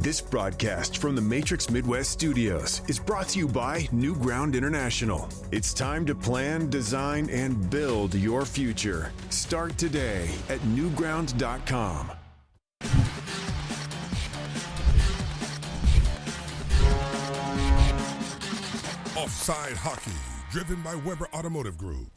This broadcast from the Matrix Midwest Studios is brought to you by New Ground International. It's time to plan, design, and build your future. Start today at newground.com. Offside Hockey, driven by Weber Automotive Group.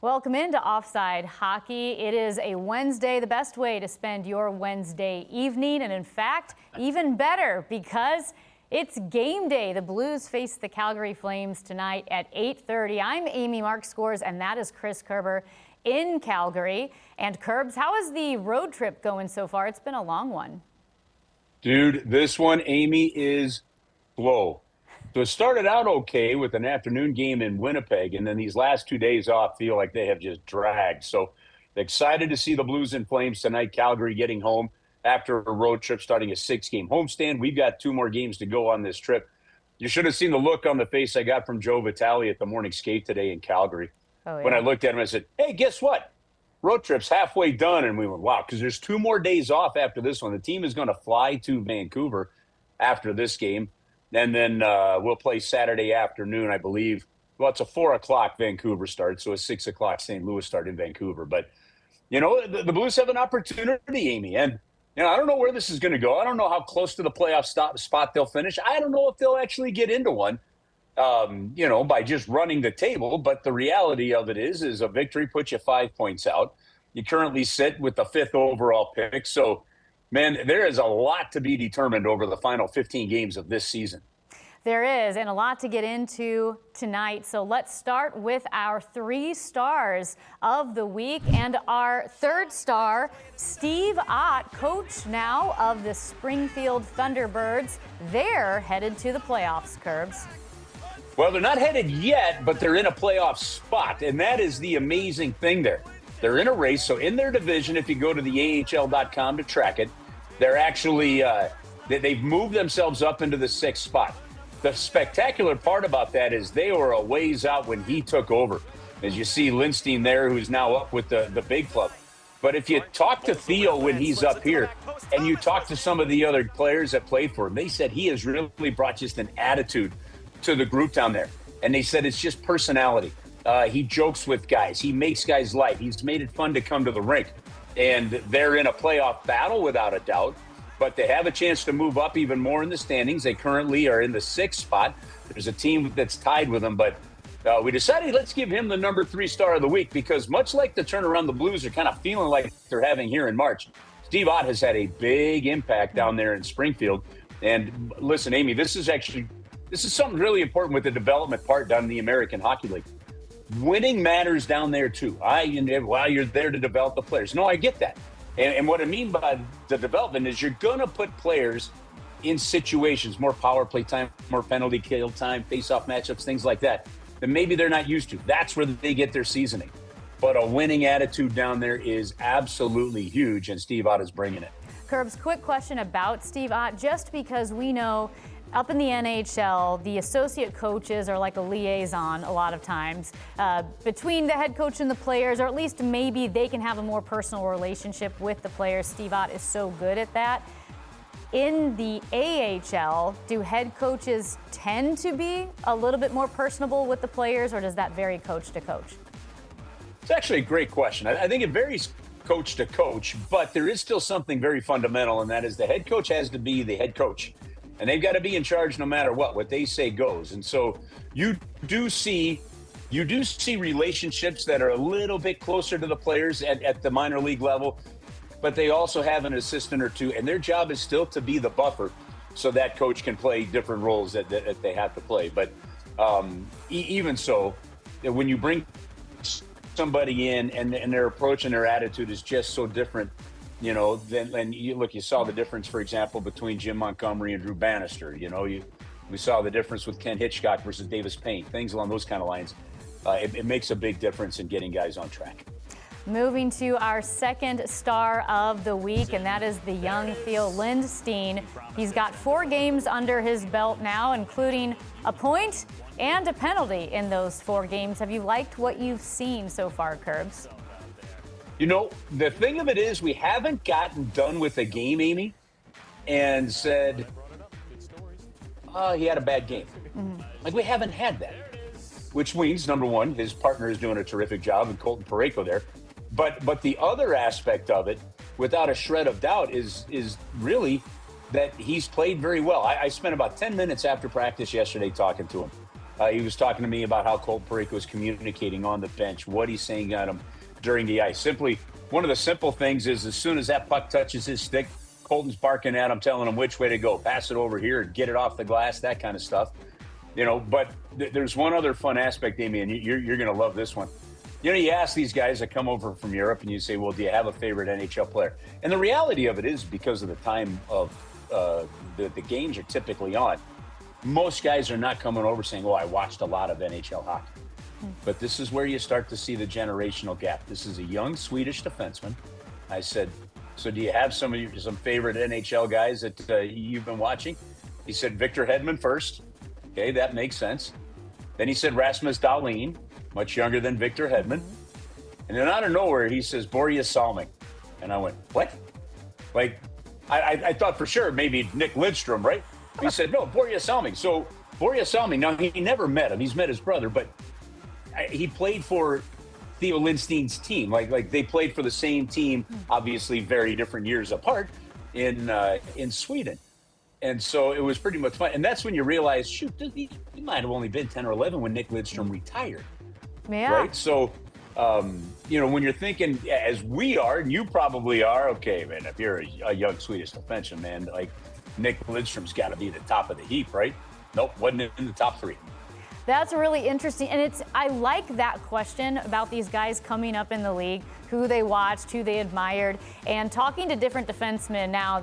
Welcome into Offside Hockey. It is a Wednesday, the best way to spend your Wednesday evening, and in fact, even better because it's game day. The Blues face the Calgary Flames tonight at 8:30. I'm Amy Markscores, and that is Chris Kerber in Calgary. And Kerbs, how is the road trip going so far? It's been a long one. Dude, this one, Amy, is slow. So it started out okay with an afternoon game in Winnipeg, and then these last 2 days off feel like they have just dragged. So excited to see the Blues and Flames tonight. Calgary getting home after a road trip, starting a 6-game homestand. We've got 2 more games to go on this trip. You should have seen the look on the face I got from Joe Vitale at the morning skate today in Calgary. Oh, yeah. When I looked at him, I said, hey, guess what? Road trip's halfway done. And we went, wow, because there's 2 more days off after this one. The team is going to fly to Vancouver after this game. And then we'll play Saturday afternoon, I believe. Well, it's a 4 o'clock Vancouver start, so a 6 o'clock St. Louis start in Vancouver. But, you know, the Blues have an opportunity, Amy. And, you know, I don't know where this is going to go. I don't know how close to the playoff spot they'll finish. I don't know if they'll actually get into one, you know, by just running the table. But the reality of it is a victory puts you 5 points out. You currently sit with the 5th overall pick. So, man, there is a lot to be determined over the final 15 games of this season. There is, and a lot to get into tonight. So let's start with our 3 stars of the week. And our 3rd star, Steve Ott, coach now of the Springfield Thunderbirds. They're headed to the playoffs, Kerbs. Well, they're not headed yet, but they're in a playoff spot, and that is the amazing thing there. They're in a race, so in their division, if you go to the AHL.com to track it, they're actually, they've moved themselves up into the 6th spot. The spectacular part about that is they were a ways out when he took over. As you see Lindstein there, who's now up with the big club. But if you talk to Theo when he's up here, and you talk to some of the other players that played for him, they said he has really brought just an attitude to the group down there. And they said it's just personality. He jokes with guys. He makes guys light. He's made it fun to come to the rink. And they're in a playoff battle without a doubt, but they have a chance to move up even more in the standings. They currently are in the 6th spot. There's a team that's tied with them, but we decided let's give him the number 3 star of the week because much like the turnaround the Blues are kind of feeling like they're having here in March, Steve Ott has had a big impact down there in Springfield. And listen, Amy, this is something really important with the development part down in the American Hockey League. Winning matters down there too. You're there to develop the players. No, I get that. And what I mean by the development is you're going to put players in situations, more power play time, more penalty kill time, face-off matchups, things like that maybe they're not used to. That's where they get their seasoning. But a winning attitude down there is absolutely huge, and Steve Ott is bringing it. Kerbs, quick question about Steve Ott, just because we know up in the NHL, the associate coaches are like a liaison a lot of times between the head coach and the players, or at least maybe they can have a more personal relationship with the players. Steve Ott is so good at that. In the AHL, do head coaches tend to be a little bit more personable with the players, or does that vary coach to coach? It's actually a great question. I think it varies coach to coach, but there is still something very fundamental, and that is the head coach has to be the head coach. And they've got to be in charge no matter what they say goes. And so you do see relationships that are a little bit closer to the players at the minor league level, but they also have an assistant or two, and their job is still to be the buffer so that coach can play different roles that they have to play. But even so, when you bring somebody in and their approach and their attitude is just so different, you know, then you saw the difference, for example, between Jim Montgomery and Drew Bannister. You know, we saw the difference with Ken Hitchcock versus Davis Payne, things along those kind of lines. It makes a big difference in getting guys on track. Moving to our 2nd star of the week, and that is the young Theo Lindstein. He's got 4 games under his belt now, including a point and a penalty in those 4 games. Have you liked what you've seen so far, Kerbs? You know, the thing of it is we haven't gotten done with a game, Amy, and said, oh, he had a bad game. Like, we haven't had that. Which means, number one, his partner is doing a terrific job, and Colton Parayko there. But the other aspect of it, without a shred of doubt, is really that he's played very well. I spent about 10 minutes after practice yesterday talking to him. He was talking to me about how Colton Parayko is communicating on the bench, what he's saying at him during the ice. Simply, one of the simple things is as soon as that puck touches his stick, Colton's barking at him, telling him which way to go, pass it over here, get it off the glass, that kind of stuff. But there's one other fun aspect, Amy, and you're going to love this one. You ask these guys that come over from Europe and you say, well, do you have a favorite NHL player? And the reality of it is, because of the time of the games are typically on, most guys are not coming over saying, oh, I watched a lot of NHL hockey. But this is where you start to see the generational gap. This is a young Swedish defenseman. I said, so do you have some favorite NHL guys that you've been watching? He said, Victor Hedman first. Okay, that makes sense. Then he said Rasmus Dahlin, much younger than Victor Hedman. And then out of nowhere, he says Borje Salming. And I went, what? Like, I thought for sure maybe Nick Lindstrom, right? He said, no, Borje Salming. So Borje Salming, now he never met him. He's met his brother, but he played for Theo Lindstein's team. Like they played for the same team, obviously very different years apart in Sweden. And so it was pretty much fun. And that's when you realize, shoot, he might have only been 10 or 11 when Nick Lindstrom retired. Yeah. Right? So, when you're thinking, as we are, and you probably are, okay, man, if you're a young Swedish defenseman, man, like Nick Lindstrom's got to be the top of the heap, right? Nope, wasn't in the top three. That's really interesting. And I like that question about these guys coming up in the league, who they watched, who they admired, and talking to different defensemen. Now,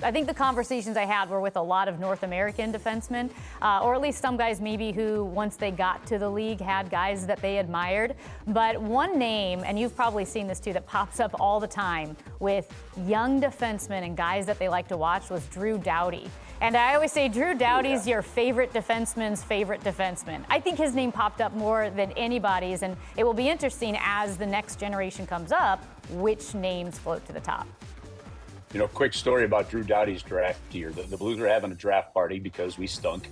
I think the conversations I had were with a lot of North American defensemen, or at least some guys maybe who, once they got to the league, had guys that they admired. But one name, and you've probably seen this too, that pops up all the time with young defensemen and guys that they like to watch was Drew Doughty. And I always say Drew Doughty's your favorite defenseman's favorite defenseman. I think his name popped up more than anybody's, and it will be interesting as the next generation comes up, which names float to the top. Quick story about Drew Doughty's draft year. The Blues were having a draft party because we stunk,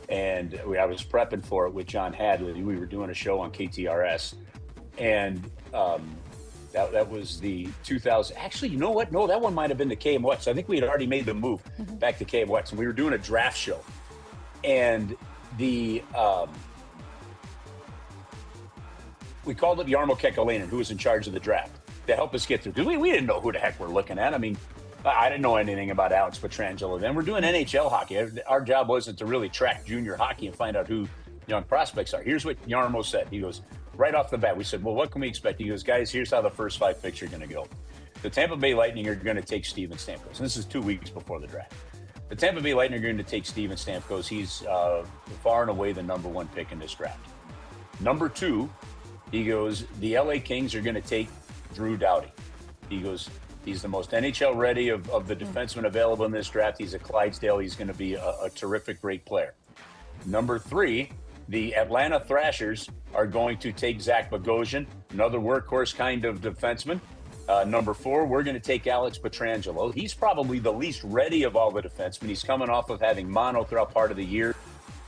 and I was prepping for it with John Hadley. We were doing a show on KTRS, and that was the 2000. Actually, you know what? No, that one might have been the KMOV. So I think we had already made the move back to KMOV, and we were doing a draft show, and we called up Jarmo Kekalainen, who was in charge of the draft, to help us get through. Because we didn't know who the heck we're looking at. I mean, I didn't know anything about Alex Pietrangelo then. We're doing NHL hockey. Our job wasn't to really track junior hockey and find out who young prospects are. Here's what Jarmo said. He goes, right off the bat, we said, well, what can we expect? He goes, guys, here's how the first 5 picks are going to go. The Tampa Bay Lightning are going to take Steven Stamkos. And this is 2 weeks before the draft. The Tampa Bay Lightning are going to take Steven Stamkos. He's far and away the number 1 pick in this draft. Number 2, he goes, the LA Kings are going to take Drew Doughty. He goes, he's the most NHL ready of the defensemen available in this draft. He's a Clydesdale. He's going to be a terrific, great player. Number 3, the Atlanta Thrashers are going to take Zach Bogosian, another workhorse kind of defenseman. Number 4, we're going to take Alex Pietrangelo. He's probably the least ready of all the defensemen. He's coming off of having mono throughout part of the year.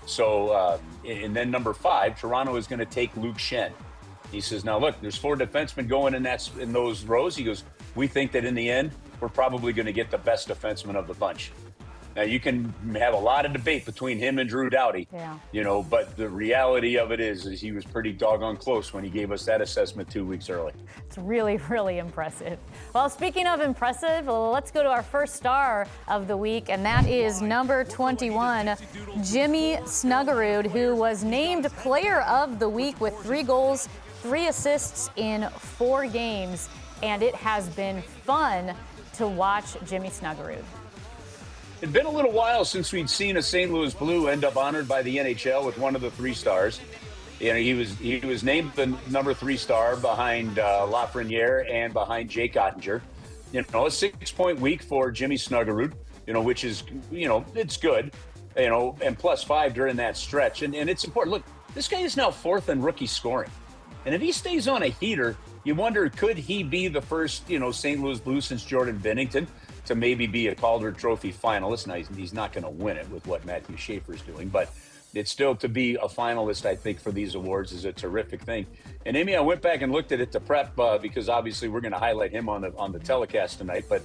So, and then number 5, Toronto is going to take Luke Schenn. He says, now look, there's 4 defensemen going in those rows. He goes, we think that in the end, we're probably going to get the best defenseman of the bunch. Now, you can have a lot of debate between him and Drew Doughty, but the reality of it is he was pretty doggone close when he gave us that assessment 2 weeks early. It's really, really impressive. Well, speaking of impressive, let's go to our first star of the week, and that is number 21, Jimmy Snuggerud, who was named Player of the Week with 3 goals, 3 assists in 4 games, and it has been fun to watch Jimmy Snuggerud. It'd been a little while since we'd seen a St. Louis Blue end up honored by the NHL with one of the 3 stars. He was named the number 3 star behind Lafreniere and behind Jake Ottinger. A 6-point week for Jimmy Snuggerud, which is, it's good, and plus 5 during that stretch. And it's important. Look, this guy is now 4th in rookie scoring. And if he stays on a heater, you wonder, could he be the first, St. Louis Blue since Jordan Binnington to maybe be a Calder Trophy finalist. Now, he's not going to win it with what Matthew Schaefer's doing, but it's still to be a finalist, I think, for these awards is a terrific thing. And Amy, I went back and looked at it to prep because obviously we're going to highlight him on the telecast tonight. But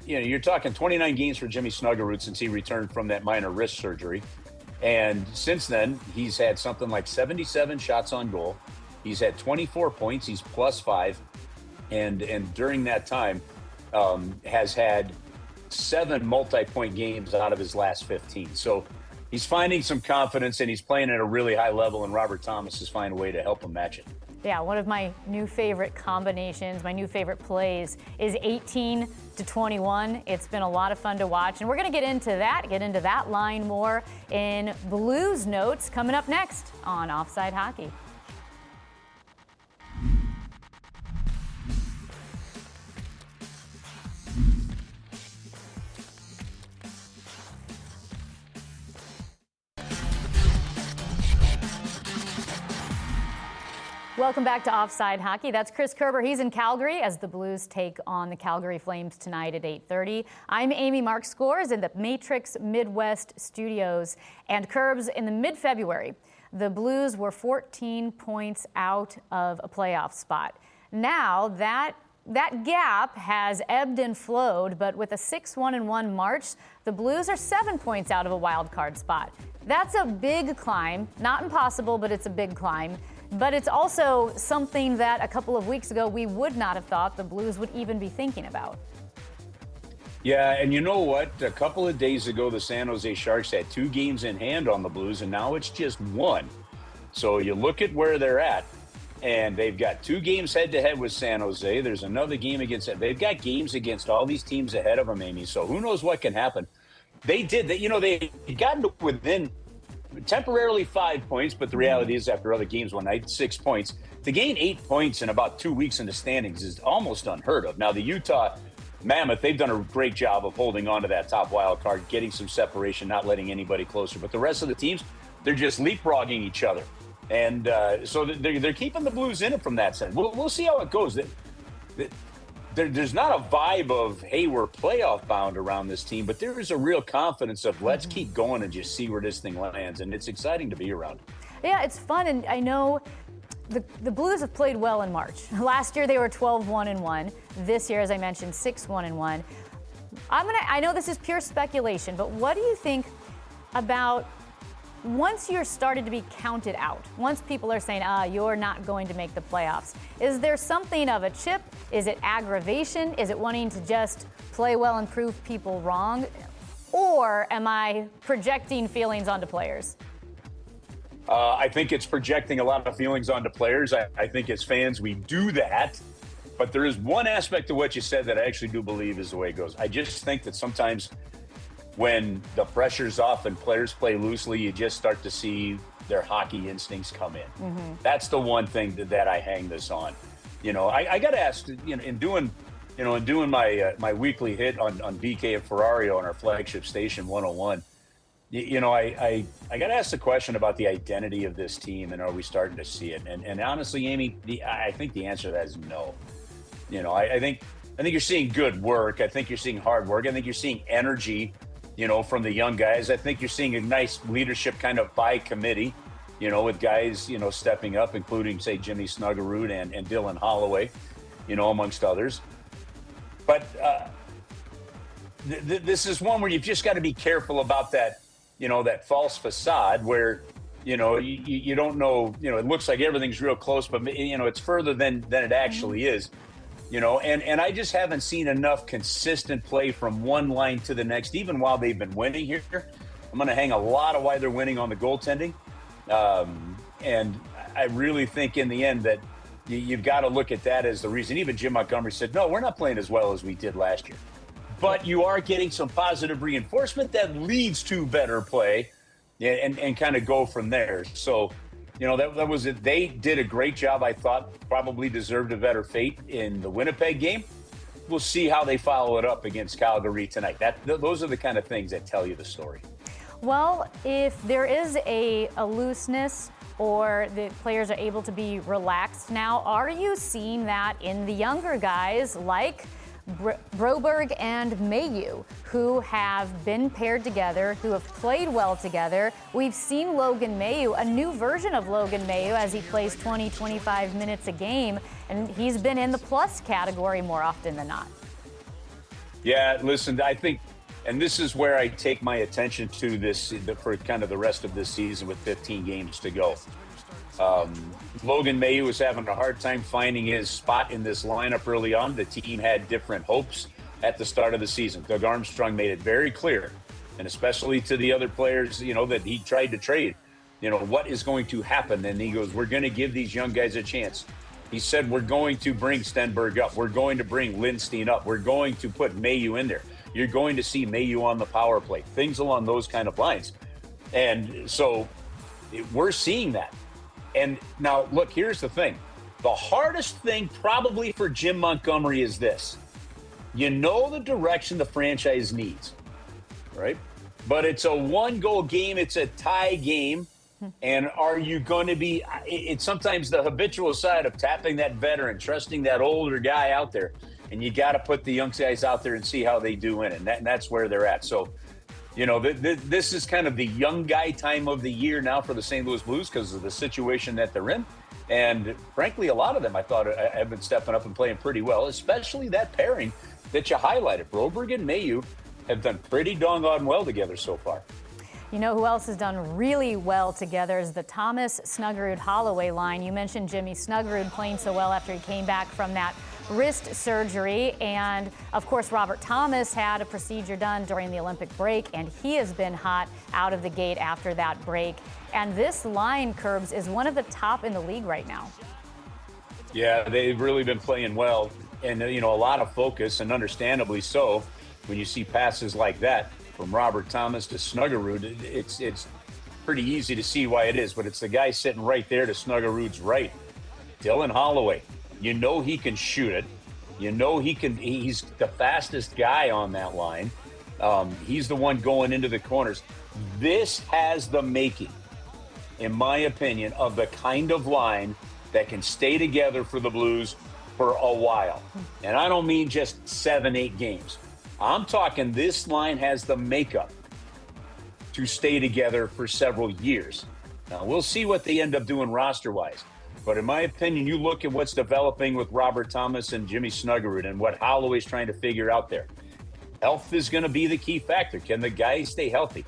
you're talking 29 games for Jimmy Snuggerud since he returned from that minor wrist surgery, and since then he's had something like 77 shots on goal. He's had 24 points. He's +5, and during that time has had 7 multi-point games out of his last 15. So he's finding some confidence, and he's playing at a really high level, and Robert Thomas is finding a way to help him match it. Yeah, one of my new favorite combinations, my new favorite plays is 18 to 21. It's been a lot of fun to watch, and we're going to get into that line more in Blues Notes coming up next on Offside Hockey. Welcome back to Offside Hockey. That's Chris Kerber. He's in Calgary as the Blues take on the Calgary Flames tonight at 8:30. I'm Amy Mark Scores in the Matrix Midwest studios. And Kerbs, in the mid-February, the Blues were 14 points out of a playoff spot. Now that gap has ebbed and flowed, but with a 6-1-1 March, the Blues are 7 points out of a wild card spot. That's a big climb. Not impossible, but it's a big climb. But it's also something that a couple of weeks ago we would not have thought the Blues would even be thinking about. Yeah, and you know what? A couple of days ago, the San Jose Sharks had 2 games in hand on the Blues, and now it's just 1. So you look at where they're at, and they've got 2 games head-to-head with San Jose. There's another game against them. They've got games against all these teams ahead of them, Amy, so who knows what can happen. They got within temporarily 5 points, but the reality is after other games one night, 6 points. To gain 8 points in about 2 weeks in the standings is almost unheard of. Now, the Utah Mammoth, they've done a great job of holding on to that top wild card, getting some separation, not letting anybody closer. But the rest of the teams, they're just leapfrogging each other. And so they're keeping the Blues in it from that sense. We'll see how it goes. There's not a vibe of, hey, we're playoff bound around this team, but there is a real confidence of let's keep going and just see where this thing lands. And it's exciting to be around. Yeah, it's fun. And I know the Blues have played well in March. Last year, they were 12-1-1. This year, as I mentioned, 6-1-1. I know this is pure speculation, but what do you think about once you're started to be counted out, once people are saying, you're not going to make the playoffs, is there something of a chip? Is it aggravation? Is it wanting to just play well and prove people wrong? Or am I projecting feelings onto players? I think it's projecting a lot of feelings onto players. I think as fans, we do that. But there is one aspect of what you said that I actually do believe is the way it goes. I just think that sometimes when the pressure's off and players play loosely, you just start to see their hockey instincts come in. That's the one thing that I hang this on. I got to ask, in doing my weekly hit on BK and Ferrario on our flagship station 101, I got to ask the question about the identity of this team, and are we starting to see it? And honestly, Amy, I think the answer to that is no. I think you're seeing good work. I think you're seeing hard work. I think you're seeing energy, from the young guys. I think you're seeing a nice leadership kind of by committee, with guys, stepping up, including, say, Jimmy Snuggerud and Dylan Holloway, amongst others. But this is one where you've just got to be careful about that, that false facade where, you don't know, it looks like everything's real close, but, it's further than it actually is. And I just haven't seen enough consistent play from one line to the next, even while they've been winning here. I'm going to hang a lot of why they're winning on the goaltending. And I really think in the end that you've got to look at that as the reason. Even Jim Montgomery said, no, we're not playing as well as we did last year. But you are getting some positive reinforcement that leads to better play and kind of go from there. So, that was it. They did a great job. I thought probably deserved a better fate in the Winnipeg game. We'll see how they follow it up against Calgary tonight. Those are the kind of things that tell you the story. Well, if there is a looseness or the players are able to be relaxed now, are you seeing that in the younger guys like Broberg and Mayu, who have been paired together, who have played well together. We've seen Logan Mayu, a new version of Logan Mayu, as he plays 20, 25 minutes a game, and he's been in the plus category more often than not. Yeah, listen, I think, and this is where I take my attention to this for kind of the rest of this season with 15 games to go. Logan Mayu was having a hard time finding his spot in this lineup early on. The team had different hopes at the start of the season. Doug Armstrong made it very clear, and especially to the other players, that he tried to trade, what is going to happen. And he goes, we're going to give these young guys a chance. He said, we're going to bring Stenberg up. We're going to bring Lindstein up. We're going to put Mayu in there. You're going to see Mayu on the power play, things along those kind of lines. And so we're seeing that. And now, look, here's the thing. The hardest thing probably for Jim Montgomery is this. You know the direction the franchise needs, right? But it's a one-goal game. It's a tie game. And are you going to be – it's sometimes the habitual side of tapping that veteran, trusting that older guy out there. And you got to put the young guys out there and see how they do in it. And that's where they're at. So, this is kind of the young guy time of the year now for the St. Louis Blues because of the situation that they're in. And frankly, a lot of them I thought have been stepping up and playing pretty well, especially that pairing that you highlighted. Broberg and Mayu have done pretty doggone well together so far. You know who else has done really well together is the Thomas Snuggerud-Holloway line. You mentioned Jimmy Snuggerud playing so well after he came back from that wrist surgery. And, of course, Robert Thomas had a procedure done during the Olympic break, and he has been hot out of the gate after that break. And this line, Curbs, is one of the top in the league right now. Yeah, they've really been playing well. And, a lot of focus, and understandably so, when you see passes like that from Robert Thomas to Snuggerud. It's pretty easy to see why it is, but it's the guy sitting right there to Snuggerud's right, Dylan Holloway. He can shoot it. He's the fastest guy on that line. He's the one going into the corners. This has the making, in my opinion, of the kind of line that can stay together for the Blues for a while. And I don't mean just 7-8 games. I'm talking this line has the makeup to stay together for several years. Now, we'll see what they end up doing roster-wise. But in my opinion, you look at what's developing with Robert Thomas and Jimmy Snuggerud and what Holloway's trying to figure out there. Health is going to be the key factor. Can the guy stay healthy?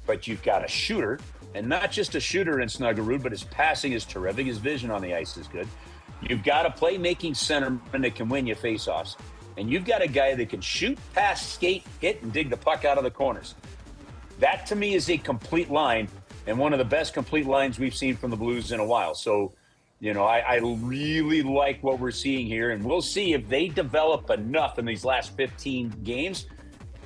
But you've got a shooter, and not just a shooter in Snuggerud, but his passing is terrific. His vision on the ice is good. You've got a playmaking centerman that can win you faceoffs. And you've got a guy that can shoot, pass, skate, hit, and dig the puck out of the corners. That, to me, is a complete line, and one of the best complete lines we've seen from the Blues in a while. So, I really like what we're seeing here, and we'll see if they develop enough in these last 15 games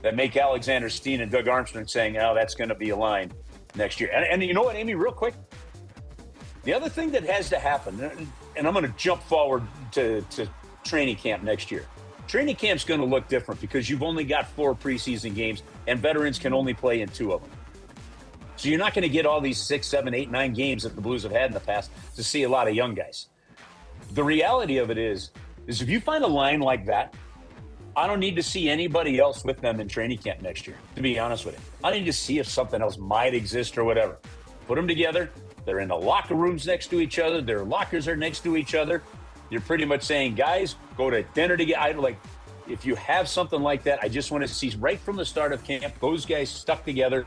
that make Alexander Steen and Doug Armstrong saying, that's going to be a line next year. And you know what, Amy, real quick? The other thing that has to happen, and I'm going to jump forward to training camp next year. Training camp's going to look different because you've only got 4 preseason games, and veterans can only play in 2 of them. So you're not going to get all these 6, 7, 8, 9 games that the Blues have had in the past to see a lot of young guys. The reality of it is if you find a line like that, I don't need to see anybody else with them in training camp next year, to be honest with you. I need to see if something else might exist or whatever. Put them together. They're in the locker rooms next to each other. Their lockers are next to each other. You're pretty much saying, guys, go to dinner together. If you have something like that, I just want to see right from the start of camp, those guys stuck together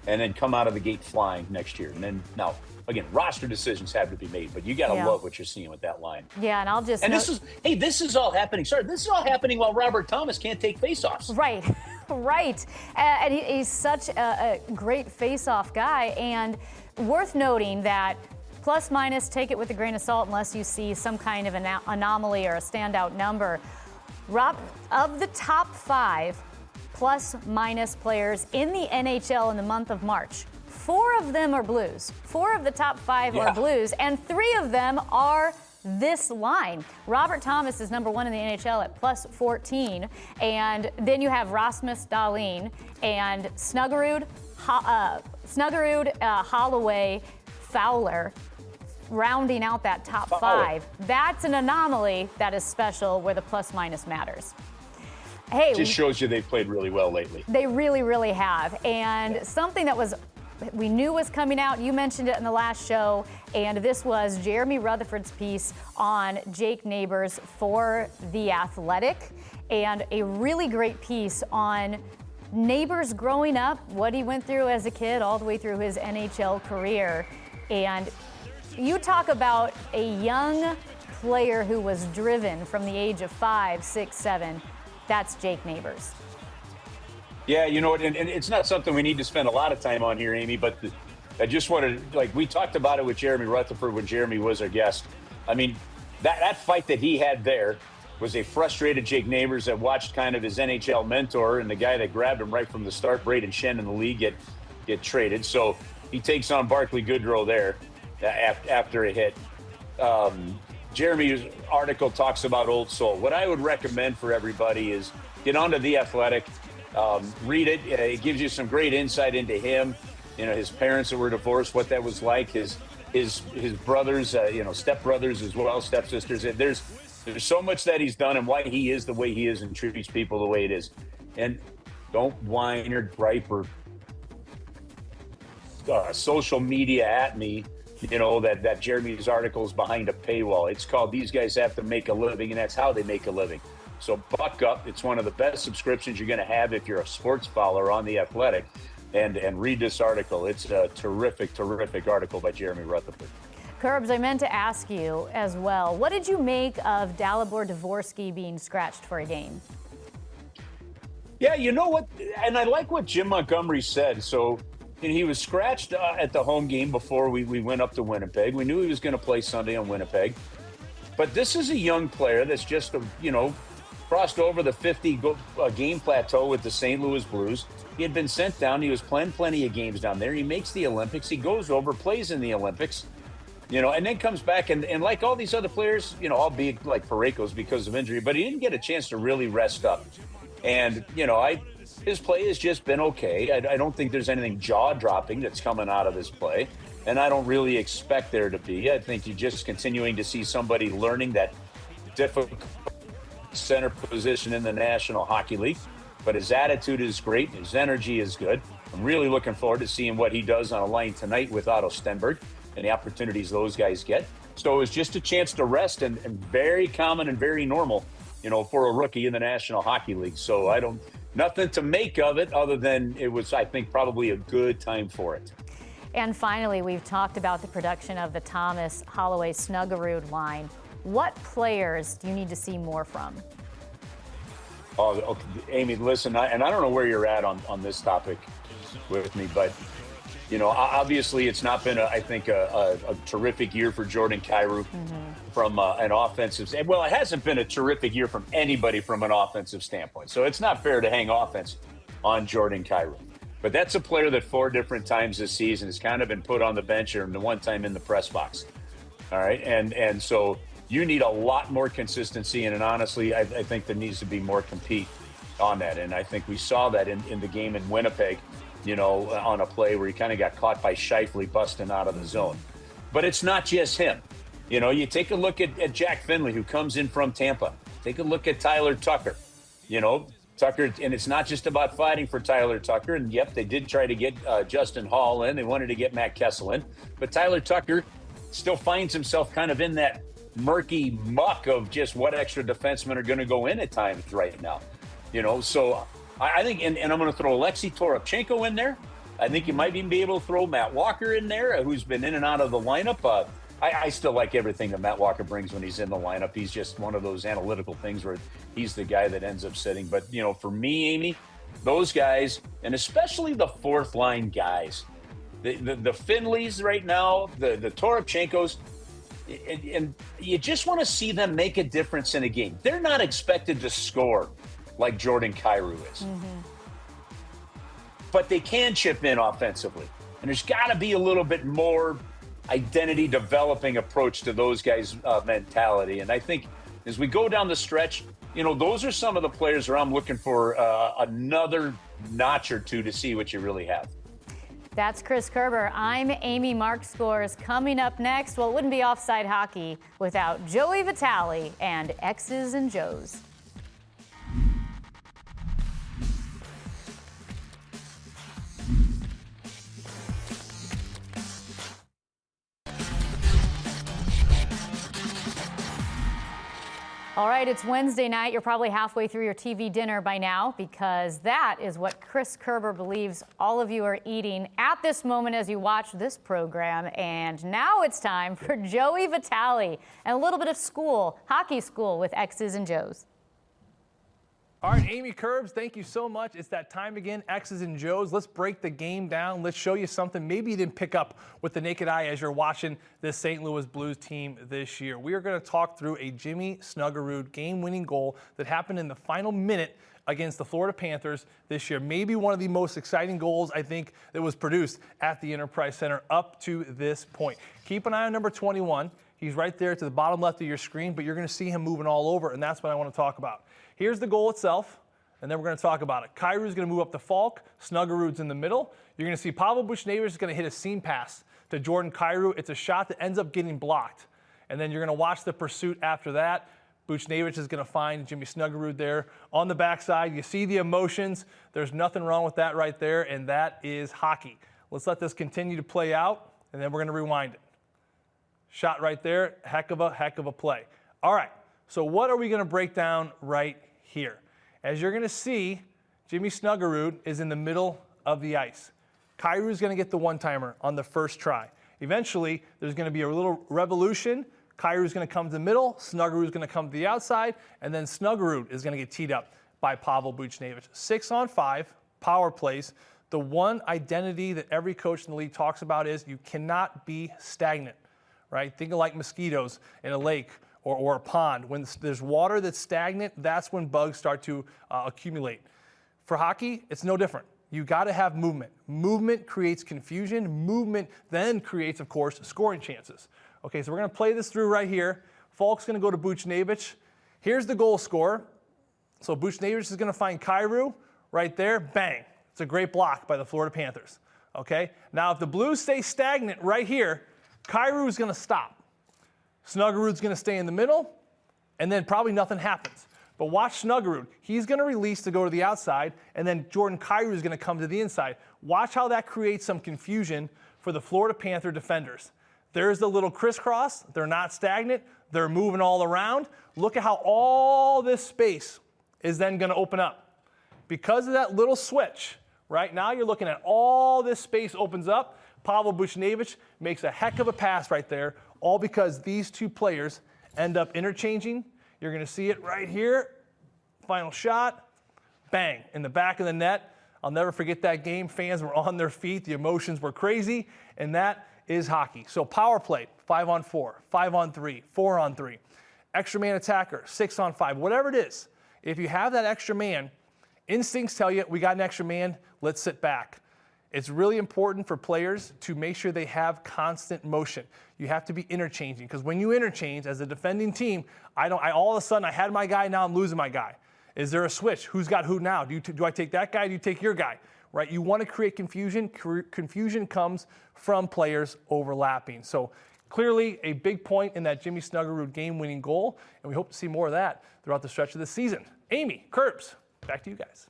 and then come out of the gate flying next year. And then now, again, roster decisions have to be made, but you got to love what you're seeing with that line. Yeah, and I'll just... And this is all happening. Sorry, this is all happening while Robert Thomas can't take faceoffs. Right, right. And he's such a great faceoff guy, and worth noting that plus minus, take it with a grain of salt unless you see some kind of an anomaly or a standout number. Of the top 5 plus minus players in the NHL in the month of March, 4 of them are Blues. 4 of the top 5 are Blues, and 3 of them are this line. Robert Thomas is number 1 in the NHL at plus 14, and then you have Rasmus Dahlin and Snuggerud, Holloway, Fowler, rounding out that top 5. That's an anomaly that is special where the plus minus matters. Hey, just shows you they've played really well lately. They really, really have. And something that we knew was coming out, you mentioned it in the last show, and this was Jeremy Rutherford's piece on Jake Neighbors for The Athletic, and a really great piece on Neighbors growing up, what he went through as a kid all the way through his NHL career. And you talk about a young player who was driven from the age of 5, 6, 7. That's Jake Neighbors. Yeah, you know, and it's not something we need to spend a lot of time on here, Amy, but I just wanted, like, we talked about it with Jeremy Rutherford when Jeremy was our guest. I mean, that fight that he had there was a frustrated Jake Neighbors that watched kind of his NHL mentor and the guy that grabbed him right from the start, Braden Shen, in the league, get traded. So he takes on Barclay Goodrow there after a hit. Jeremy's article talks about Old Soul. What I would recommend for everybody is get onto The Athletic. Read it. It gives you some great insight into him. You know, his parents that were divorced, what that was like. His brothers, stepbrothers as well, stepsisters. There's so much that he's done and why he is the way he is and treats people the way it is. And don't whine or gripe or social media at me. You know, that Jeremy's article is behind a paywall. It's called These Guys Have to Make a Living, and that's how they make a living. So buck up. It's one of the best subscriptions you're going to have if you're a sports follower on The Athletic. And read this article. It's a terrific, terrific article by Jeremy Rutherford. Curbs, I meant to ask you as well, what did you make of Dalibor Dvorsky being scratched for a game? Yeah, you know what? And I like what Jim Montgomery said. So he was scratched at the home game before we went up to Winnipeg. We knew he was going to play Sunday on Winnipeg. But this is a young player that's just, crossed over the 50-game plateau with the St. Louis Blues. He had been sent down. He was playing plenty of games down there. He makes the Olympics. He goes over, plays in the Olympics, and then comes back. And like all these other players, albeit like Parayko's because of injury, but he didn't get a chance to really rest up. And, his play has just been okay. I don't think there's anything jaw-dropping that's coming out of his play, and I don't really expect there to be. I think you're just continuing to see somebody learning that difficult center position in the National Hockey League. But his attitude is great. His energy is good. I'm really looking forward to seeing what he does on a line tonight with Otto Stenberg and the opportunities those guys get. So it was just a chance to rest and very common and very normal, for a rookie in the National Hockey League. So nothing to make of it other than it was, I think, probably a good time for it. And finally, we've talked about the production of the Thomas Holloway Snuggerud line. What players do you need to see more from? Oh, okay. Amy, listen, I don't know where you're at on this topic with me, but, obviously it's not been, I think, a terrific year for Jordan Kyrou from an offensive. Well, it hasn't been a terrific year from anybody from an offensive standpoint. So it's not fair to hang offense on Jordan Kyrou. But that's a player that 4 different times this season has kind of been put on the bench and the one time in the press box. All right. And so you need a lot more consistency. And honestly, I think there needs to be more compete on that. And I think we saw that in the game in Winnipeg, on a play where he kind of got caught by Scheifele busting out of the zone. But it's not just him. You take a look at Jack Finley, who comes in from Tampa. Take a look at Tyler Tucker. Tucker, and it's not just about fighting for Tyler Tucker. And yep, they did try to get Justin Hall in. They wanted to get Matt Kessel in. But Tyler Tucker still finds himself kind of in that murky muck of just what extra defensemen are going to go in at times right now. So I think, and I'm going to throw Alexei Toropchenko in there. I think you might even be able to throw Matt Walker in there, who's been in and out of the lineup. I still like everything that Matt Walker brings when he's in the lineup. He's just one of those analytical things where he's the guy that ends up sitting. But, for me, Amy, those guys, and especially the fourth line guys, the Finleys right now, the Toropchenkos, and you just want to see them make a difference in a game. They're not expected to score like Jordan Kyrou is. But they can chip in offensively. And there's got to be a little bit more identity developing approach to those guys' mentality. And I think as we go down the stretch, those are some of the players where I'm looking for another notch or two to see what you really have. That's Chris Kerber. I'm Amy Markscores. Coming up next, well, it wouldn't be Offside Hockey without Joey Vitale and X's and Joes. All right, it's Wednesday night. You're probably halfway through your TV dinner by now because that is what Chris Kerber believes all of you are eating at this moment as you watch this program. And now it's time for Joey Vitale and a little bit of hockey school with X's and Joe's. All right, Amy Curbs, thank you so much. It's that time again, X's and Joe's. Let's break the game down. Let's show you something maybe you didn't pick up with the naked eye as you're watching this St. Louis Blues team this year. We are going to talk through a Jimmy Snuggerud game-winning goal that happened in the final minute against the Florida Panthers this year. Maybe one of the most exciting goals, I think, that was produced at the Enterprise Center up to this point. Keep an eye on number 21. He's right there to the bottom left of your screen, but you're going to see him moving all over, and that's what I want to talk about. Here's the goal itself, and then we're going to talk about it. Kairu's going to move up to Falk. Snuggerud's in the middle. You're going to see Pavel Buchnevich is going to hit a seam pass to Jordan Kyrou. It's a shot that ends up getting blocked. And then you're going to watch the pursuit after that. Buchnevich is going to find Jimmy Snuggerud there on the backside. You see the emotions. There's nothing wrong with that right there, and that is hockey. Let's let this continue to play out, and then we're going to rewind it. Shot right there. Heck of a play. All right. So what are we going to break down right here? As you're going to see, Jimmy Snuggerud is in the middle of the ice. Kairu's going to get the one-timer on the first try. Eventually, there's going to be a little revolution. Kairu's going to come to the middle. Snuggerud's going to come to the outside. And then Snuggerud is going to get teed up by Pavel Buchnevich. 6-on-5, power plays. The one identity that every coach in the league talks about is you cannot be stagnant, right? Think of like mosquitoes in a lake or a pond. When there's water that's stagnant, that's when bugs start to accumulate. For hockey, it's no different. You got to have movement. Movement creates confusion. Movement then creates, of course, scoring chances. Okay, so we're going to play this through right here. Falk's going to go to Buchnevich. Here's the goal scorer. So Buchnevich is going to find Kyrou right there. Bang. It's a great block by the Florida Panthers. Okay, now if the Blues stay stagnant right here, Kyrou is going to stop. Snuggerud's going to stay in the middle, and then probably nothing happens. But watch Snuggerud. He's going to release to go to the outside, and then Jordan Kyrou is going to come to the inside. Watch how that creates some confusion for the Florida Panther defenders. There's the little crisscross. They're not stagnant. They're moving all around. Look at how all this space is then going to open up. Because of that little switch, right now you're looking at all this space opens up. Pavel Buchnevich makes a heck of a pass right there, all because these two players end up interchanging. You're going to see it right here. Final shot. Bang. In the back of the net. I'll never forget that game. Fans were on their feet. The emotions were crazy. And that is hockey. So power play, 5-on-4, 5-on-3, 4-on-3. Extra man attacker, 6-on-5. Whatever it is, if you have that extra man, instincts tell you we got an extra man, let's sit back. It's really important for players to make sure they have constant motion. You have to be interchanging because when you interchange as a defending team, all of a sudden I had my guy, now I'm losing my guy. Is there a switch? Who's got who now? Do I take that guy? Do you take your guy? Right? You want to create confusion. Confusion comes from players overlapping. So clearly a big point in that Jimmy Snuggerud game-winning goal, and we hope to see more of that throughout the stretch of the season. Amy, Curbs, back to you guys.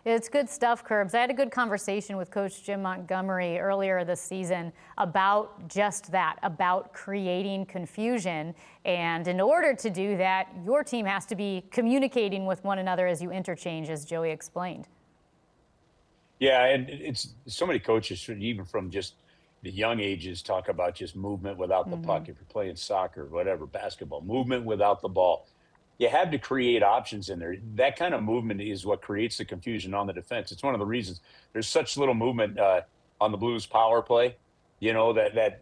It's good stuff, Curbs. I had a good conversation with Coach Jim Montgomery earlier this season about just that, about creating confusion. And in order to do that, your team has to be communicating with one another as you interchange, as Joey explained. Yeah, and it's so many coaches, even from just the young ages, talk about just movement without the puck. If you're playing soccer, whatever, basketball, movement without the ball. You have to create options in there. That kind of movement is what creates the confusion on the defense. It's one of the reasons there's such little movement on the Blues power play, that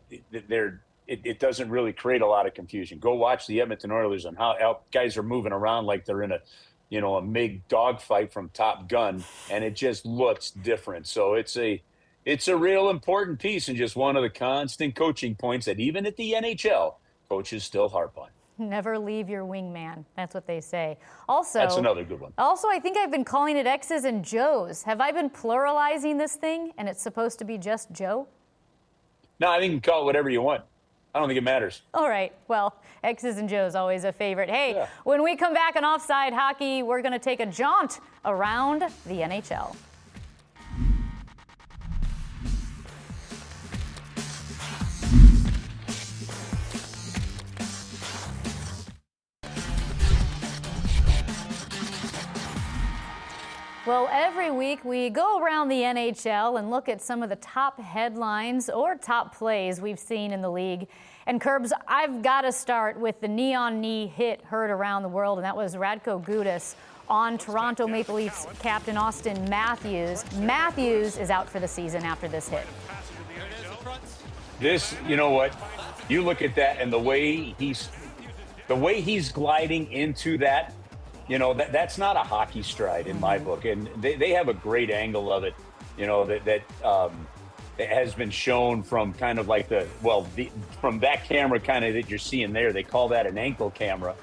it doesn't really create a lot of confusion. Go watch the Edmonton Oilers and how guys are moving around like they're in a MiG dogfight from Top Gun, and it just looks different. So it's a real important piece and just one of the constant coaching points that even at the NHL, coaches still harp on. Never leave your wingman. That's what they say. Also, that's another good one. Also, I think I've been calling it X's and Joe's. Have I been pluralizing this thing and it's supposed to be just Joe? No, I think you can call it whatever you want. I don't think it matters. All right. Well, X's and Joe's always a favorite. Hey, yeah. When we come back on Offside Hockey, we're going to take a jaunt around the NHL. Well, every week we go around the NHL and look at some of the top headlines or top plays we've seen in the league. And Curbs, I've got to start with the neon knee hit heard around the world, and that was Radko Gudas on Toronto Maple Leafs captain Austin Matthews. Matthews is out for the season after this hit. This, you know what? You look at that and the way he's gliding into that, you know, that's not a hockey stride in my book. And they have a great angle of it, you know, that has been shown from kind of like from that camera kind of that you're seeing there. They call that an ankle camera.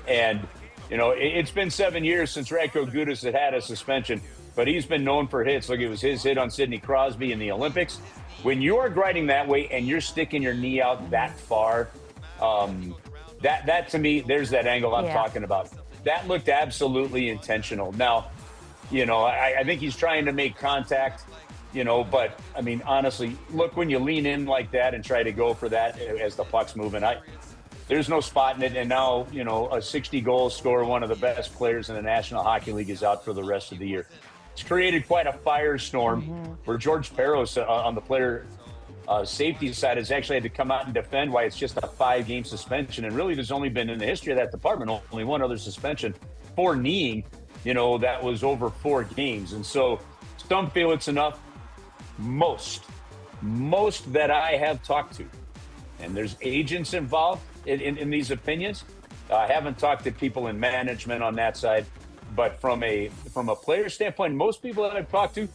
And, you know, it's been 7 years since Radko Gudas had a suspension, but he's been known for hits. Look, it was his hit on Sidney Crosby in the Olympics. When you're gliding that way and you're sticking your knee out that far, that to me, there's that angle I'm talking about. That looked absolutely intentional. Now, you know, I think he's trying to make contact, you know, but I mean, honestly, look, when you lean in like that and try to go for that as the puck's moving, there's no spot in it. And now, you know, a 60-goal scorer, one of the best players in the National Hockey League, is out for the rest of the year. It's created quite a firestorm where George Peros on the player safety side has actually had to come out and defend why it's just a 5-game suspension. And really, there's only been in the history of that department only one other suspension for kneeing, you know, that was over 4 games. And so some feel it's enough. Most that I have talked to, and there's agents involved in these opinions. I haven't talked to people in management on that side, but from a player standpoint, most people that I've talked to,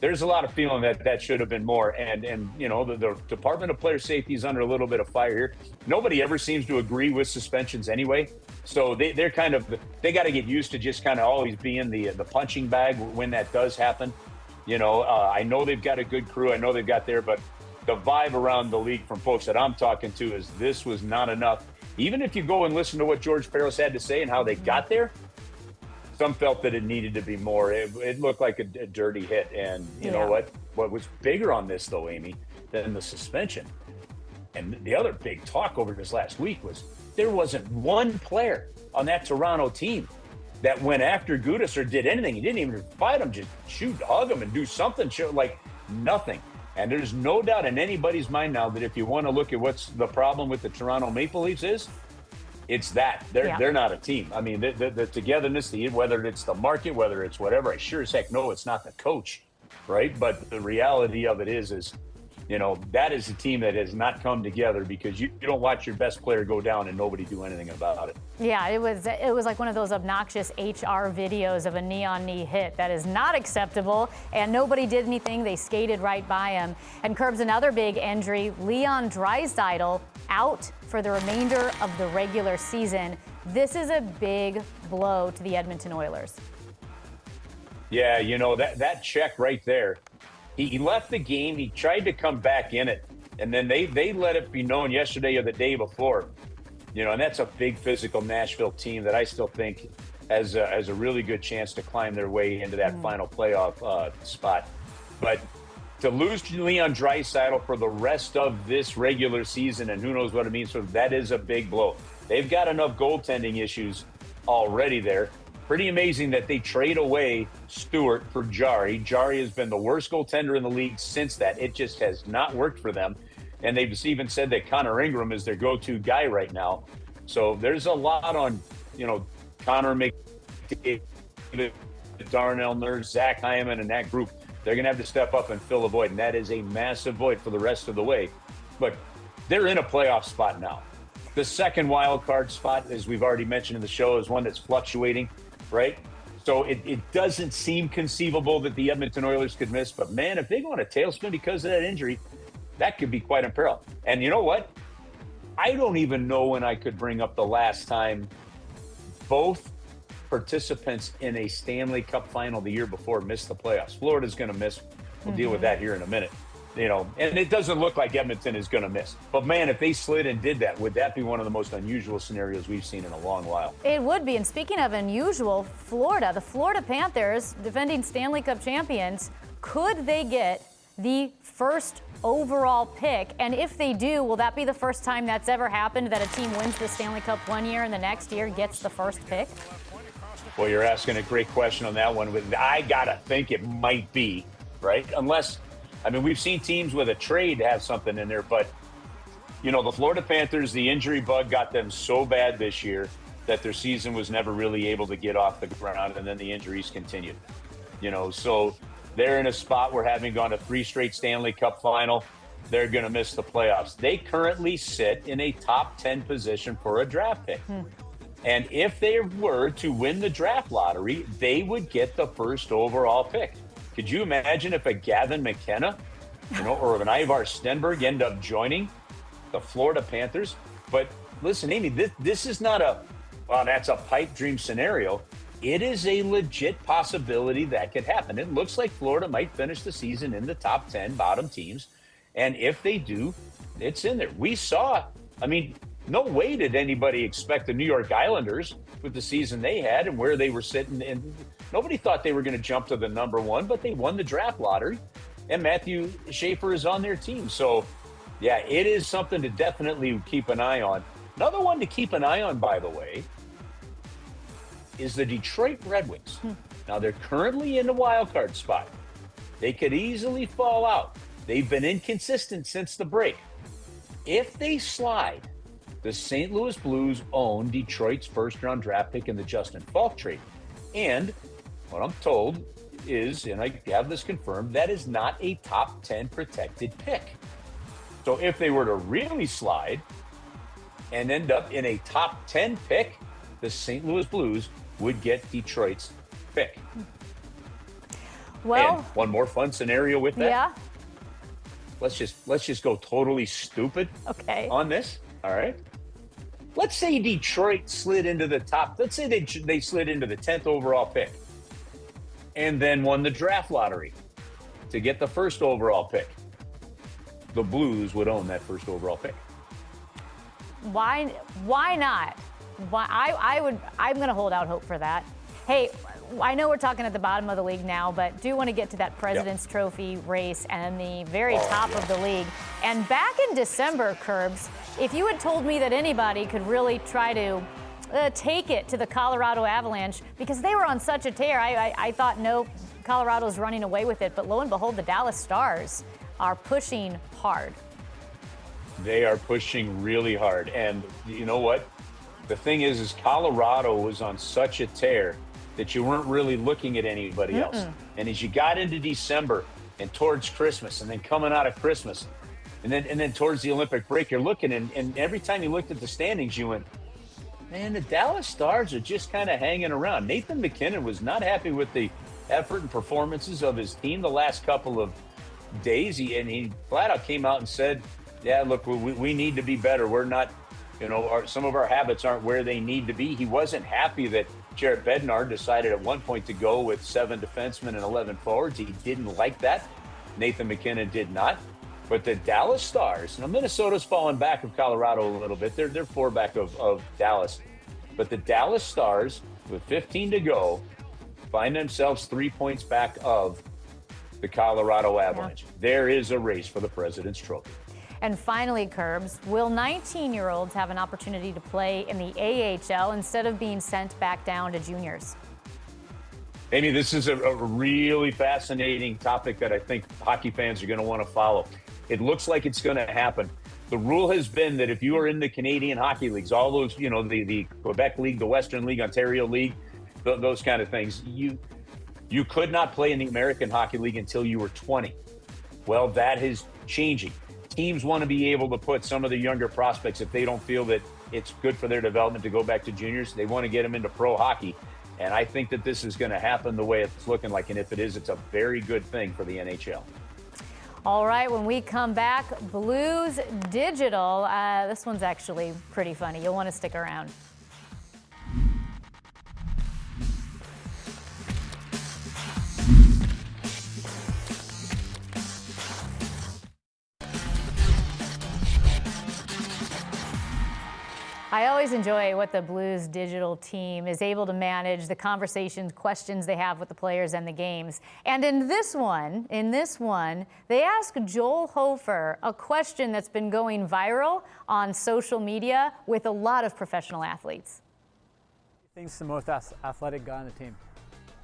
there's a lot of feeling that should have been more. And you know, the Department of Player Safety is under a little bit of fire here. Nobody ever seems to agree with suspensions anyway. So they're kind of, they got to get used to just kind of always being the punching bag when that does happen. You know, I know they've got a good crew. I know they've got there, but the vibe around the league from folks that I'm talking to is this was not enough. Even if you go and listen to what George Peros had to say and how they got there, some felt that it needed to be more. It looked like a dirty hit. And you know what was bigger on this, though, Amy, than the suspension, and the other big talk over this last week was there wasn't one player on that Toronto team that went after Gudas or did anything. He didn't even fight him, just shoot, hug him, and do something, like nothing. And there's no doubt in anybody's mind now that if you want to look at what's the problem with the Toronto Maple Leafs is, it's that they're not a team. I mean, the togetherness, whether it's the market, whether it's whatever, I sure as heck know it's not the coach, right? But the reality of it is, you know, that is a team that has not come together because you don't watch your best player go down and nobody do anything about it. Yeah, it was like one of those obnoxious HR videos of a neon knee hit. That is not acceptable, and nobody did anything. They skated right by him. And Curbs, another big injury, Leon Draisaitl out for the remainder of the regular season. This is a big blow to the Edmonton Oilers. Yeah, you know, that check right there. He left the game. He tried to come back in it, and then they let it be known yesterday or the day before. You know, and that's a big physical Nashville team that I still think has a really good chance to climb their way into that final playoff spot. But to lose Leon Draisaitl for the rest of this regular season, and who knows what it means, so that is a big blow. They've got enough goaltending issues already there. Pretty amazing that they trade away Stewart for Jari. Jari has been the worst goaltender in the league since that. It just has not worked for them. And they've just even said that Connor Ingram is their go-to guy right now. So there's a lot on, you know, Connor McDavid, Darnell Nurse, Zach Hyman, and that group. They're going to have to step up and fill a void. And that is a massive void for the rest of the way. But they're in a playoff spot now. The second wild card spot, as we've already mentioned in the show, is one that's fluctuating. Right? So it doesn't seem conceivable that the Edmonton Oilers could miss. But, man, if they go on a tailspin because of that injury, that could be quite imperiled. And you know what? I don't even know when I could bring up the last time both participants in a Stanley Cup final the year before missed the playoffs. Florida's going to miss. We'll deal with that here in a minute. You know, and it doesn't look like Edmonton is going to miss. But, man, if they slid and did that, would that be one of the most unusual scenarios we've seen in a long while? It would be. And speaking of unusual, the Florida Panthers, defending Stanley Cup champions, could they get the first overall pick? And if they do, will that be the first time that's ever happened, that a team wins the Stanley Cup one year and the next year gets the first pick? Well, you're asking a great question on that one. I got to think it might be, right? Unless, I mean, we've seen teams with a trade have something in there, but, you know, the Florida Panthers, the injury bug got them so bad this year that their season was never really able to get off the ground, and then the injuries continued. You know, so they're in a spot where, having gone to 3 straight Stanley Cup final, they're going to miss the playoffs. They currently sit in a top 10 position for a draft pick. And if they were to win the draft lottery, they would get the first overall pick. Could you imagine if a Gavin McKenna, you know, or an Ivar Stenberg end up joining the Florida Panthers? But listen, Amy, this is not that's a pipe dream scenario. It is a legit possibility that could happen. It looks like Florida might finish the season in the top 10 bottom teams. And if they do, it's in there. We saw, I mean, no way did anybody expect the New York Islanders with the season they had and where they were sitting. And nobody thought they were going to jump to the number 1, but they won the draft lottery. And Matthew Hofer is on their team. So, yeah, it is something to definitely keep an eye on. Another one to keep an eye on, by the way, is the Detroit Red Wings. Now, they're currently in the wild card spot. They could easily fall out. They've been inconsistent since the break. If they slide, the St. Louis Blues own Detroit's first-round draft pick in the Justin Falk trade. And what I'm told is, and I have this confirmed, that is not a top 10 protected pick. So if they were to really slide and end up in a top 10 pick, the St. Louis Blues would get Detroit's pick. Well, and one more fun scenario with that. Yeah. Let's just go totally stupid on this. All right. Let's say Detroit slid into the top. Let's say they slid into the 10th overall pick and then won the draft lottery to get the first overall pick. The Blues would own that first overall pick. Why not? I'm going to hold out hope for that. Hey, I know we're talking at the bottom of the league now, but do want to get to that President's Trophy race and the very top of the league. And back in December, Curbs, if you had told me that anybody could really try to take it to the Colorado Avalanche, because they were on such a tear, I thought, no, Colorado's running away with it. But lo and behold, the Dallas Stars are pushing hard. They are pushing really hard. And you know what? The thing is Colorado was on such a tear that you weren't really looking at anybody else. And as you got into December and towards Christmas and then coming out of Christmas and then towards the Olympic break, you're looking and every time you looked at the standings, you went, man, the Dallas Stars are just kind of hanging around. Nathan McKinnon was not happy with the effort and performances of his team the last couple of days. He flat out came out and said, yeah, look, we need to be better. We're not, some of our habits aren't where they need to be. He wasn't happy that Jared Bednar decided at one point to go with 7 defensemen and 11 forwards. He didn't like that. Nathan McKinnon did not. But the Dallas Stars, now Minnesota's fallen back of Colorado a little bit. They're 4 back of Dallas. But the Dallas Stars, with 15 to go, find themselves 3 points back of the Colorado Avalanche. Yeah. There is a race for the President's Trophy. And finally, Curbs, will 19-year-olds have an opportunity to play in the AHL instead of being sent back down to juniors? Amy, this is a really fascinating topic that I think hockey fans are going to want to follow. It looks like it's going to happen. The rule has been that if you are in the Canadian hockey leagues, all those, the Quebec League, the Western League, Ontario League, those kind of things, you could not play in the American Hockey League until you were 20. Well, that is changing. Teams want to be able to put some of the younger prospects, if they don't feel that it's good for their development to go back to juniors, they want to get them into pro hockey. And I think that this is going to happen the way it's looking like. And if it is, it's a very good thing for the NHL. All right, when we come back, Blues Digital. This one's actually pretty funny. You'll want to stick around. I always enjoy what the Blues Digital team is able to manage, the conversations, questions they have with the players and the games. And in this one, they ask Joel Hofer a question that's been going viral on social media with a lot of professional athletes. He's the most athletic guy on the team.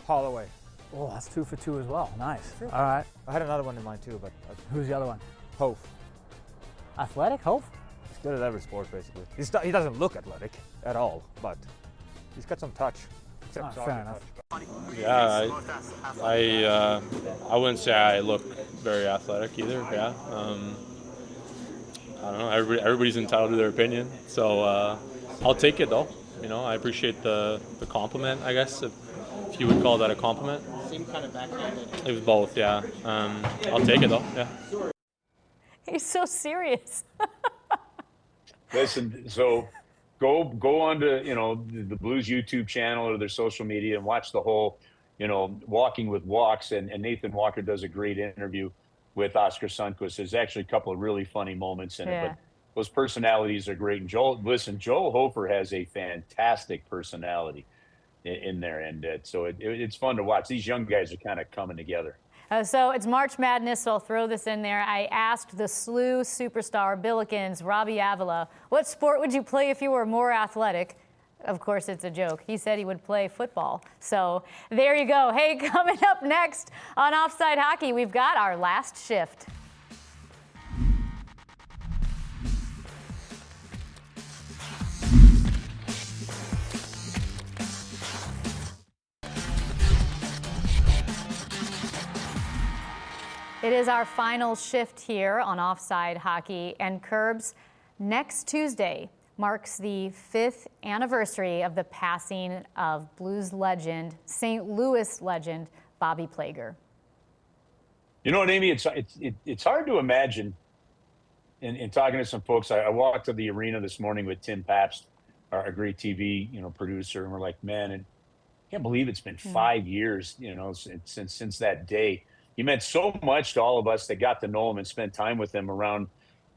Holloway. Oh, that's 2 for 2 as well. Nice. All right. I had another one in mind too, but Who's the other one? Hof. Athletic, Hofer? He's good at every sport, basically. He doesn't look athletic at all, but he's got some touch. Oh, fair enough. Yeah, I wouldn't say I look very athletic either. Yeah, I don't know. Everybody's entitled to their opinion, so I'll take it though. You know, I appreciate the compliment, I guess, if you would call that a compliment. Seemed kind of backhanded. It was both, yeah. I'll take it though. Yeah. He's so serious. Listen, so go on to, the Blues YouTube channel or their social media and watch the whole, Walking with Walks. And Nathan Walker does a great interview with Oscar Sundqvist. There's actually a couple of really funny moments in it, but those personalities are great. And Joel Hofer has a fantastic personality in there. And so it's fun to watch. These young guys are kind of coming together. So it's March Madness, so I'll throw this in there. I asked the SLU superstar Billikens, Robbie Avila, what sport would you play if you were more athletic? Of course, it's a joke. He said he would play football. So there you go. Hey, coming up next on Offside Hockey, we've got our last shift. It is our final shift here on Offside Hockey, and Curbs, next Tuesday marks the 5th anniversary of the passing of Blues legend, St. Louis legend, Bobby Plager. You know what, Amy? It's hard to imagine. In talking to some folks, I walked to the arena this morning with Tim Pabst, our great TV producer, and we're like, man, I can't believe it's been 5 years, since that day. He meant so much to all of us that got to know him and spent time with him around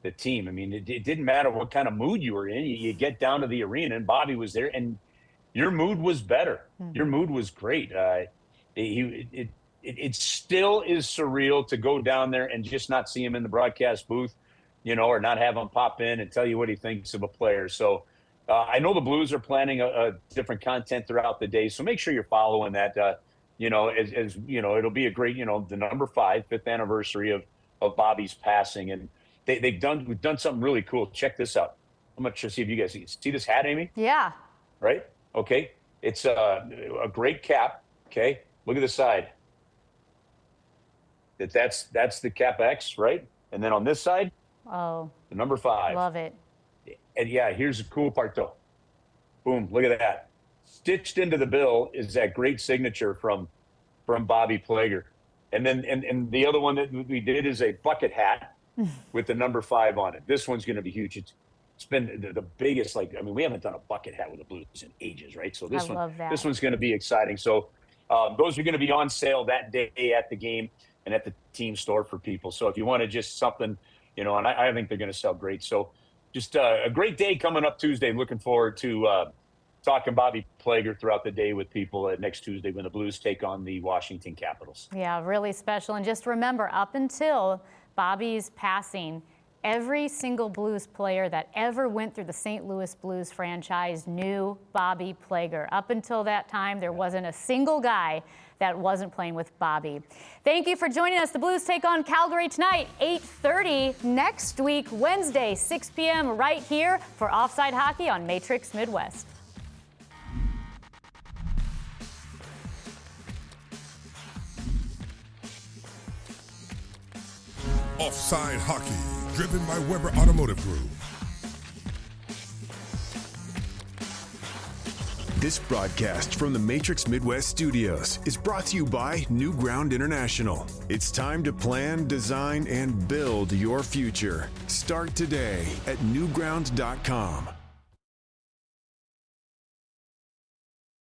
the team. I mean, it didn't matter what kind of mood you were in. You get down to the arena, and Bobby was there, and your mood was better. Your mood was great. It still is surreal to go down there and just not see him in the broadcast booth, or not have him pop in and tell you what he thinks of a player. So I know the Blues are planning a different content throughout the day, so make sure you're following that. As it'll be a great, the number 5th anniversary of Bobby's passing, and we've done something really cool. Check this out. I'm gonna see if you guys see this hat, Amy. Yeah. Right. Okay. It's a great cap. Okay. Look at the side. That's the cap X, right? And then on this side, the number 5. Love it. And yeah, here's the cool part though. Boom! Look at that. Stitched into the bill is that great signature from Bobby Plager. And then and the other one that we did is a bucket hat with the number 5 on it. This one's going to be huge. It's been the biggest, we haven't done a bucket hat with the Blues in ages, right? So this one's going to be exciting. So those are going to be on sale that day at the game and at the team store for people. So if you want to just something, and I think they're going to sell great. So just a great day coming up Tuesday. Looking forward to talking Bobby Plager throughout the day with people next Tuesday when the Blues take on the Washington Capitals. Yeah, really special. And just remember, up until Bobby's passing, every single Blues player that ever went through the St. Louis Blues franchise knew Bobby Plager. Up until that time, there wasn't a single guy that wasn't playing with Bobby. Thank you for joining us. The Blues take on Calgary tonight, 8:30. Next week, Wednesday, 6 p.m. right here for Offside Hockey on Matrix Midwest. Offside Hockey, driven by Weber Automotive Group. This broadcast from the Matrix Midwest Studios is brought to you by New Ground International. It's time to plan, design, and build your future. Start today at newground.com.